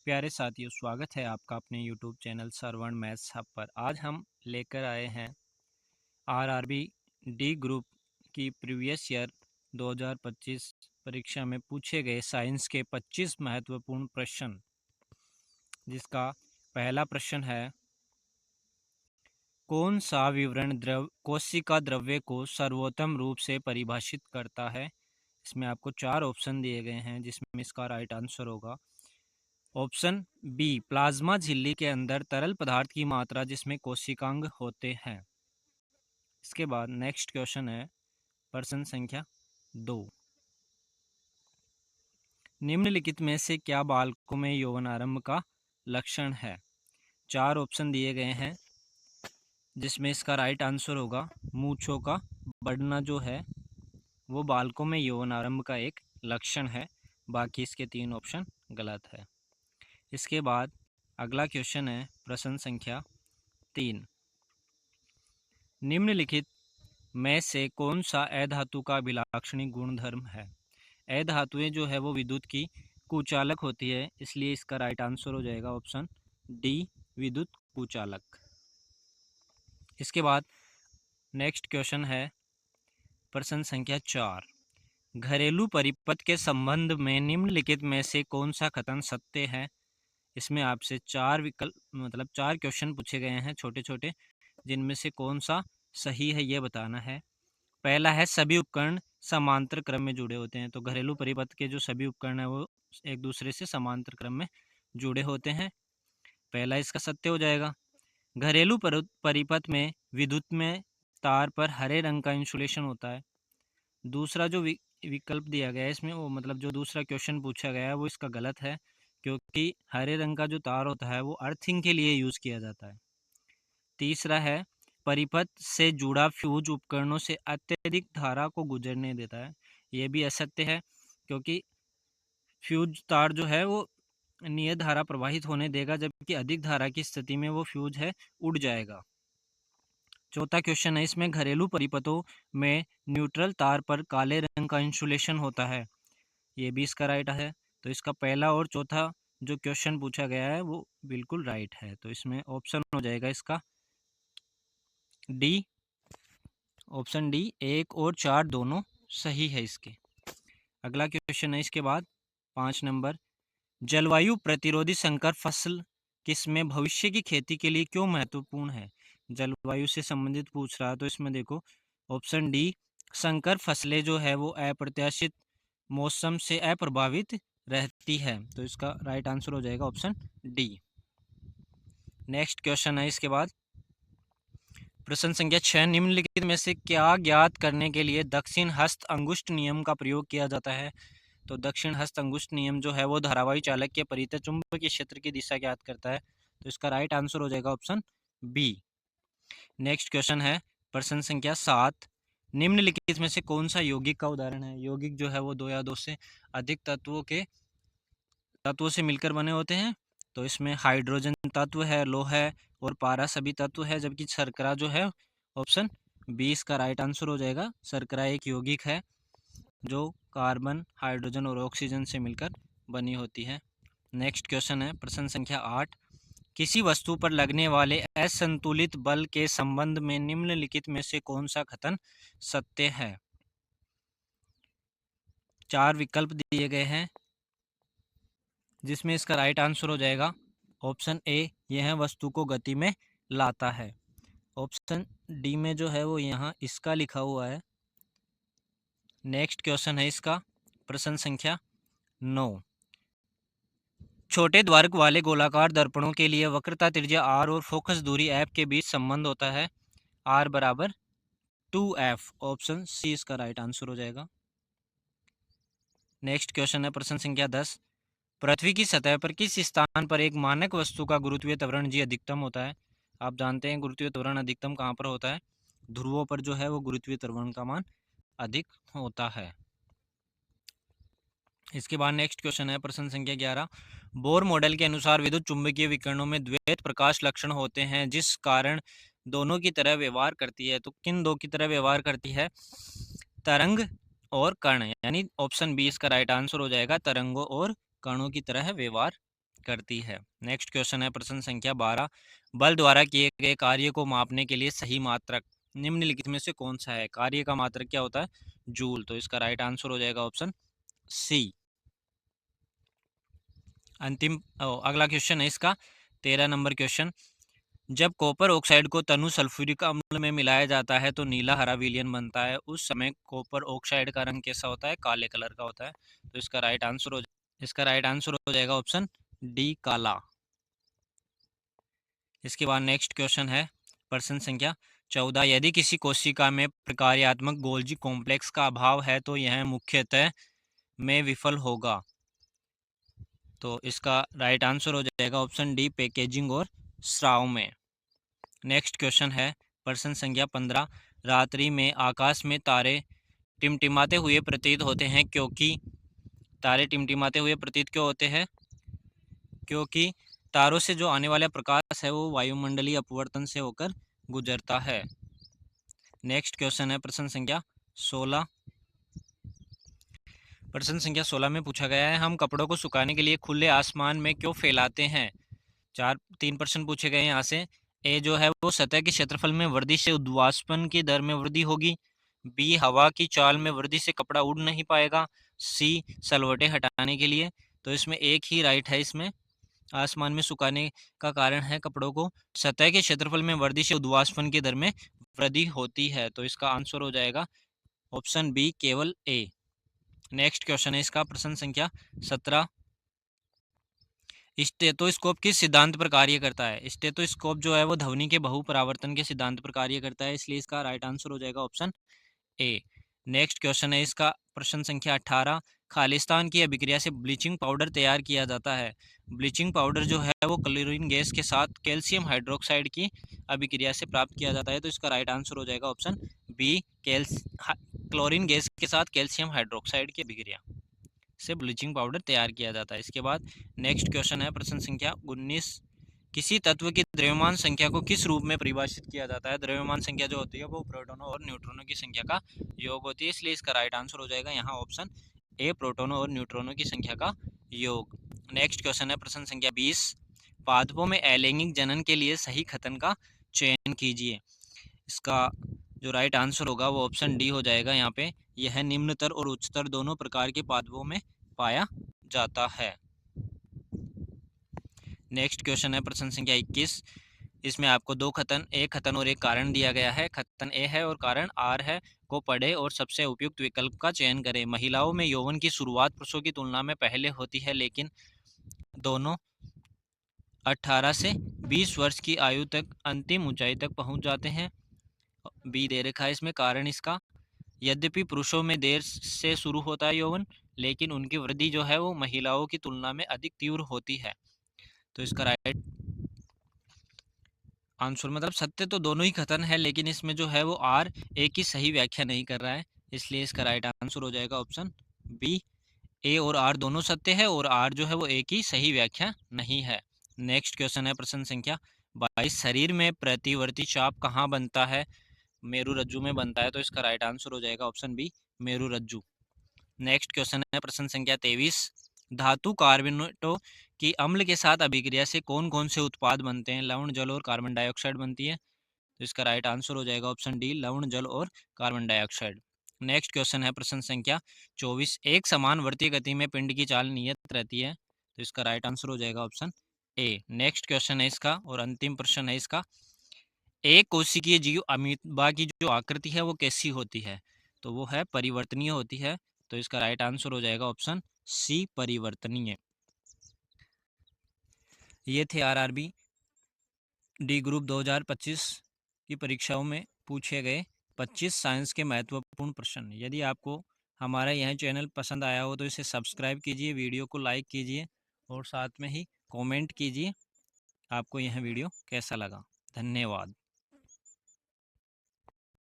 प्यारे साथियों, स्वागत है आपका अपने YouTube चैनल श्रवण मैथ्स हब पर। आज हम लेकर आए हैं आरआरबी डी ग्रुप की प्रीवियस ईयर 2025 परीक्षा में पूछे गए साइंस के 25 महत्वपूर्ण प्रश्न, जिसका पहला प्रश्न है, कौन सा विवरण कोशिका द्रव्य को सर्वोत्तम रूप से परिभाषित करता है। इसमें आपको 4 ऑप्शन दिए गए हैं, जिसमें इसका राइट आंसर होगा ऑप्शन बी, प्लाज्मा झिल्ली के अंदर तरल पदार्थ की मात्रा जिसमें कोशिकांग होते हैं। इसके बाद नेक्स्ट क्वेश्चन है प्रश्न संख्या 2, निम्नलिखित में से क्या बालकों में यौवनारंभ का लक्षण है। 4 ऑप्शन दिए गए हैं, जिसमें इसका राइट आंसर होगा मूंछों का बढ़ना जो है वो बालकों में यौवनारंभ का एक लक्षण है। बाकी इसके 3 ऑप्शन गलत है। इसके बाद अगला क्वेश्चन है प्रश्न संख्या 3, निम्नलिखित में से कौन सा अधातु का अभिलाक्षणी गुणधर्म है। अधातुएं जो है वो विद्युत की कुचालक होती है, इसलिए इसका राइट आंसर हो जाएगा ऑप्शन डी, विद्युत कुचालक। इसके बाद नेक्स्ट क्वेश्चन है प्रश्न संख्या 4, घरेलू परिपथ के संबंध में निम्नलिखित में से कौन सा कथन सत्य है। इसमें आपसे 4 विकल्प 4 क्वेश्चन पूछे गए हैं छोटे छोटे, जिनमें से कौन सा सही है ये बताना है। पहला है, सभी उपकरण समांतर क्रम में जुड़े होते हैं। तो घरेलू परिपथ के जो सभी उपकरण हैं वो एक दूसरे से समांतर क्रम में जुड़े होते हैं, पहला इसका सत्य हो जाएगा। घरेलू परिपथ में विद्युत में तार पर हरे रंग का इंसुलेशन होता है। दूसरा जो विकल्प दिया गया है इसमें, वो जो दूसरा क्वेश्चन पूछा गया है वो इसका गलत है, क्योंकि हरे रंग का जो तार होता है वो अर्थिंग के लिए यूज़ किया जाता है। तीसरा है, परिपथ से जुड़ा फ्यूज उपकरणों से अत्यधिक धारा को गुजरने देता है। ये भी असत्य है, क्योंकि फ्यूज तार जो है वो नियत धारा प्रवाहित होने देगा, जबकि अधिक धारा की स्थिति में वो फ्यूज है उड़ जाएगा। चौथा क्वेश्चन है, इसमें घरेलू परिपथों में न्यूट्रल तार पर काले रंग का इंसुलेशन होता है। ये भी इसका राइट है। तो इसका पहला और चौथा जो क्वेश्चन पूछा गया है वो बिल्कुल राइट है। तो इसमें ऑप्शन हो जाएगा इसका डी, ऑप्शन डी, 1 और 4 दोनों सही है इसके। अगला क्वेश्चन है इसके बाद 5 नंबर, जलवायु प्रतिरोधी संकर फसल किसमें भविष्य की खेती के लिए क्यों महत्वपूर्ण है। जलवायु से संबंधित पूछ रहा है, तो इसमें देखो ऑप्शन डी, संकर फसलें जो है वो अप्रत्याशित मौसम से अप्रभावित रहती है। तो इसका राइट आंसर हो जाएगा ऑप्शन डी। नेक्स्ट क्वेश्चन है इसके बाद प्रश्न संख्या 6, निम्नलिखित में से क्या ज्ञात करने के लिए दक्षिण हस्त अंगुष्ठ नियम का प्रयोग किया जाता है। तो दक्षिण हस्त अंगुष्ठ नियम जो है वो धारावाही चालक के परितः चुंबकीय क्षेत्र की दिशा ज्ञात करता है। तो इसका राइट आंसर हो जाएगा ऑप्शन बी। नेक्स्ट क्वेश्चन है प्रश्न संख्या 7, निम्नलिखित में से कौन सा यौगिक का उदाहरण है। यौगिक जो है वो 2 या 2 से अधिक तत्वों से मिलकर बने होते हैं। तो इसमें हाइड्रोजन तत्व है, लोह है और पारा सभी तत्व है, जबकि शर्करा जो है ऑप्शन बी इसका राइट आंसर हो जाएगा। शर्करा एक यौगिक है जो कार्बन, हाइड्रोजन और ऑक्सीजन से मिलकर बनी होती है। नेक्स्ट क्वेश्चन है प्रश्न संख्या 8, किसी वस्तु पर लगने वाले असंतुलित बल के संबंध में निम्नलिखित में से कौन सा कथन सत्य है। 4 विकल्प दिए गए हैं, जिसमें इसका राइट आंसर हो जाएगा ऑप्शन ए, यह वस्तु को गति में लाता है। ऑप्शन डी में जो है वो यहाँ इसका लिखा हुआ है। नेक्स्ट क्वेश्चन है इसका प्रश्न संख्या 9, छोटे द्वारक वाले गोलाकार दर्पणों के लिए वक्रता त्रिज्या r और फोकस दूरी f के बीच संबंध होता है r बराबर 2f। ऑप्शन सी इसका राइट आंसर हो जाएगा। नेक्स्ट क्वेश्चन है प्रश्न संख्या 10, पृथ्वी की सतह पर किस स्थान पर एक मानक वस्तु का गुरुत्वीय त्वरण जी अधिकतम होता है। आप जानते हैं गुरुत्वीय त्वरण अधिकतम कहाँ पर होता है, ध्रुवों पर जो है वो गुरुत्वीय त्वरण का मान अधिक होता है। इसके बाद नेक्स्ट क्वेश्चन है प्रश्न संख्या 11, बोर मॉडल के अनुसार विद्युत चुंबकीय विकिरणों में द्वैत प्रकाश लक्षण होते हैं जिस कारण दोनों की तरह व्यवहार करती है। तो किन दो की तरह व्यवहार करती है, तरंग और कण, यानी ऑप्शन बी इसका राइट आंसर हो जाएगा, तरंगों और कणों की तरह व्यवहार करती है। नेक्स्ट क्वेश्चन है प्रश्न संख्या 12, बल द्वारा किए गए कार्य को मापने के लिए सही मात्रक निम्नलिखित में से कौन सा है? कार्य का मात्रक क्या होता है? जूल। तो इसका राइट आंसर हो जाएगा ऑप्शन सी। अगला क्वेश्चन है इसका 13 नंबर क्वेश्चन, जब कॉपर ऑक्साइड को तनु सल्फ्यूरिक अम्ल में मिलाया जाता है तो नीला हरा विलयन बनता है। उस समय कॉपर ऑक्साइड का रंग कैसा होता है? काले कलर का होता है। तो इसका राइट आंसर हो जाएगा ऑप्शन डी, काला। इसके बाद नेक्स्ट क्वेश्चन है प्रश्न संख्या 14, यदि किसी कोशिका में प्रकार्यात्मक गोल्जी कॉम्प्लेक्स का अभाव है तो यह मुख्यतः में विफल होगा। तो इसका राइट आंसर हो जाएगा ऑप्शन डी, पैकेजिंग और स्राव में। नेक्स्ट क्वेश्चन है प्रश्न संख्या 15, रात्रि में आकाश में तारे टिमटिमाते हुए प्रतीत होते हैं क्योंकि तारे टिमटिमाते हुए प्रतीत क्यों होते हैं? क्योंकि तारों से जो आने वाला प्रकाश है वो वायुमंडलीय अपवर्तन से होकर गुजरता है। नेक्स्ट क्वेश्चन है प्रश्न संख्या 16। प्रश्न संख्या 16 में पूछा गया है, हम कपड़ों को सुखाने के लिए खुले आसमान में क्यों फैलाते हैं? तीन प्रश्न पूछे गए हैं यहाँ से। ए जो है वो सतह के क्षेत्रफल में वृद्धि से उद्वाष्पन की दर में वृद्धि होगी। बी, हवा की चाल में वृद्धि से कपड़ा उड़ नहीं पाएगा। सी, सलवटें हटाने के लिए। तो इसमें एक ही राइट है। इसमें आसमान में सुखाने का कारण है कपड़ों को सतह के क्षेत्रफल में वृद्धि से उद्वाष्पन की दर में वृद्धि होती है। तो इसका आंसर हो जाएगा ऑप्शन बी, केवल ए। नेक्स्ट क्वेश्चन है इसका प्रश्न संख्या 17, स्टेथोस्कोप किस सिद्धांत पर कार्य करता है? स्टेथोस्कोप जो है वो ध्वनि के बहुपरावर्तन के सिद्धांत पर कार्य करता है, इसलिए इसका राइट आंसर हो जाएगा ऑप्शन ए। नेक्स्ट क्वेश्चन है इसका प्रश्न संख्या 18, खालिस्तान की अभिक्रिया से ब्लीचिंग पाउडर तैयार किया जाता है। ब्लीचिंग पाउडर जो है वो क्लोरीन गैस के साथ कैल्शियम हाइड्रोक्साइड की अभिक्रिया से प्राप्त किया जाता है। तो इसका राइट आंसर हो जाएगा ऑप्शन बी, क्लोरीन गैस के साथ कैल्शियम हाइड्रोक्साइड की अभिक्रिया से ब्लीचिंग पाउडर तैयार किया जाता है। इसके बाद नेक्स्ट क्वेश्चन है प्रश्न संख्या 19, किसी तत्व की द्रव्यमान संख्या को किस रूप में परिभाषित किया जाता है? द्रव्यमान संख्या जो होती है वो प्रोटोनों और न्यूट्रॉनों की संख्या का योग होती है, इसलिए इसका राइट आंसर हो जाएगा यहाँ ऑप्शन ए, प्रोटोनों और न्यूट्रॉनों की संख्या का योग। नेक्स्ट क्वेश्चन है प्रश्न संख्या 20, पादपों में अलैंगिक जनन के लिए सही खतन का चयन कीजिए। इसका जो राइट आंसर होगा वो ऑप्शन डी हो जाएगा। यहाँ पे यह निम्नतर और उच्चतर दोनों प्रकार के पादपों में पाया जाता है। नेक्स्ट क्वेश्चन है प्रश्न संख्या 21, इसमें आपको दो खतन, एक खतन और एक कारण दिया गया है। खतन ए है और कारण आर है को पढ़े और सबसे उपयुक्त विकल्प का चयन करें। महिलाओं में यौवन की शुरुआत पुरुषों की तुलना में पहले होती है, लेकिन दोनों 18 से 20 वर्ष की आयु तक अंतिम ऊंचाई तक पहुंच जाते हैं। बी दे रखा है इसमें कारण इसका, यद्यपि पुरुषों में देर से शुरू होता है यौवन, लेकिन उनकी वृद्धि जो है वो महिलाओं की तुलना में अधिक तीव्र होती है। तो इसका राइट आंसर मतलब सत्य तो दोनों ही कथन है, लेकिन इसमें जो है वो आर एक ही सही व्याख्या नहीं कर रहा है, इसलिए इसका राइट आंसर हो जाएगा ऑप्शन बी, ए और आर दोनों सत्य है और आर जो है वो एक ही सही व्याख्या नहीं है। नेक्स्ट क्वेश्चन है प्रश्न संख्या 22, शरीर में प्रतिवर्ती चाप कहाँ बनता है? मेरुरज्जु में बनता है। तो इसका राइट आंसर हो जाएगा ऑप्शन बी, मेरुरज्जु। नेक्स्ट क्वेश्चन है प्रश्न संख्या 23, धातु कार्बोनेटों की अम्ल के साथ अभिक्रिया से कौन कौन से उत्पाद बनते हैं? लवण, जल और कार्बन डाइऑक्साइड बनती है। तो इसका राइट आंसर हो जाएगा ऑप्शन डी, लवण, जल और कार्बन डाइऑक्साइड। नेक्स्ट क्वेश्चन है प्रश्न संख्या 24, एक समान वर्तीय गति में पिंड की चाल नियत रहती है। तो इसका राइट आंसर हो जाएगा ऑप्शन ए। नेक्स्ट क्वेश्चन है इसका और अंतिम प्रश्न है इसका, एक कोशिकीय जीव अमीबा की जो आकृति है वो कैसी होती है? तो वो है परिवर्तनीय होती है। तो इसका राइट आंसर हो जाएगा ऑप्शन सी, परिवर्तनीय। ये थे आरआरबी डी ग्रुप 2025 की परीक्षाओं में पूछे गए 25 साइंस के महत्वपूर्ण प्रश्न। यदि आपको हमारा यह चैनल पसंद आया हो तो इसे सब्सक्राइब कीजिए, वीडियो को लाइक कीजिए और साथ में ही कमेंट कीजिए आपको यह वीडियो कैसा लगा। धन्यवाद।